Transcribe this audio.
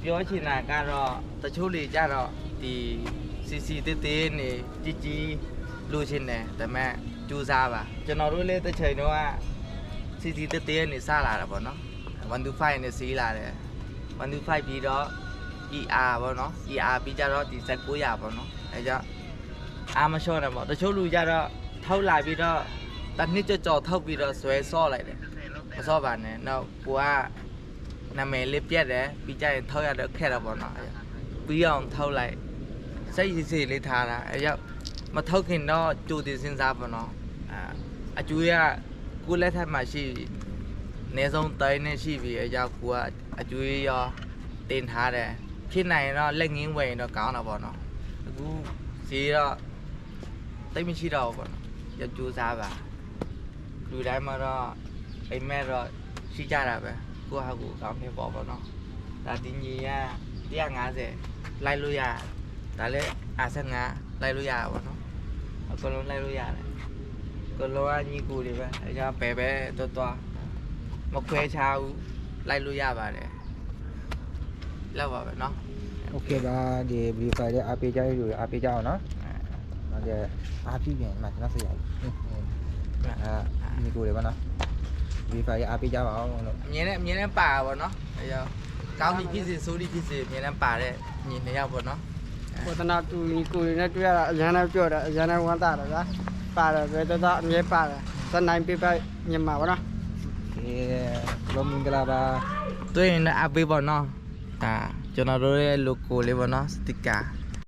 ပြောချင်တာကတော့တချို့လေကြတော့ဒီစီတေးသေးနေကြီးလိုချင်တယ်ဒါပေမဲ့ကြိုးစားပါကျွန်တော်တို့လည်းတစ်ချိန်တော့စီတေးသေးနေစလာတာပေါ့နော်125နဲ့စီးလာတယ်125ပြီးတော့ ER ပေါ့နော် ER ပြီးကြတော့ဒီ1900ပေါ့နော်အဲကြောင့်အားမလျှော့နဲ့ပေါ့တချို့လူကြတော့ထောက်လာပြီးတော့တနစ်ကြော်ထောက်ပြီးတော့ဆွဲဆော့လိုက်တယ်မဆော့ပါနဲ့တော့ကိုကနာမည်လေးပြက်တယ်ပြီးကြရင်ထောက်ရတော့ခက်တော့ပေါ့နော်ပြီးအောင်ထောက်လိုက်စိတ်စီလေးထားတာအဲကြောင့်မထောက်ခင်တော့ကြိုတင်စဉ်းစားပေါ့နော်အကျွေးကကိုလက်ထက်မှာရှိနေဆုံးတိုင်းနဲ့ရှိပြီအဲကြောင့်ကိုကအကျွေးရောတင်ထားတယ်ဖြစ်နိုင်တော့လက်ငင်းဝယ်ရင်တော့ကောင်းတာပေါ့နော်အခုဈေးတော့တိတ်မရှိတော့ဘူးပေါ့နော်ရကြိုးစားပါလူတိုင်းမှာတော့အိမ်မက်တော့ရှိကြတာပဲကိုဟာကိုကောင်းနေပေါ့နော်ဒါဒီညီက150လိုက်လို့ရဒါလည်း55လိုက်လို့ရပါပေါ့နော်အကုန်လုံးလိုက်လို့ရတယ်အကုန်လုံးကညီကိုတွေပဲအဲကြောင့်ပဲတော်မခွဲချဘူးလိုက်လို့ရပါတယ်လောက်ပါပဲเนาะโอเคပါဒီဗီဒီယိုဖိုင်လေးအားပေးကြရလို့အားပေးကြအောင်နော်ဟုတ်ကဲ့အားပြပြန်မှကျွန်တော်ဆက်ရည်ဒီကိုလေးပါနော်ဗီဒီယိုဖိုင်အားပေးကြပါအောင်လို့အမြင်နဲ့ပါပါเนาะအဲကြောင့်ကောင်းပြီဖြစ်စေဆိုးပြီဖြစ်စေအမြင်နဲ့ပါတဲ့ညီနှစ်ယောက်ပေါ့เนาะဝဒနာတူညီကိုတွေနဲ့တွေ့ရတာအရန်နဲ့ပြောတာအရန်နဲ့ဝမ်းသာတယ်ဗျာပါတယ်ဘယ်တော့အမြဲပါတယ်စနိုင်ပြပြညမှာပါနော်ဒီလိုမင်္ဂလာပါတွေ့ရင်လည်းအပေးပေါ့เนาะဒါကျွန်တော်တို့ရဲ့ logo လေးပေါ့เนาะ sticker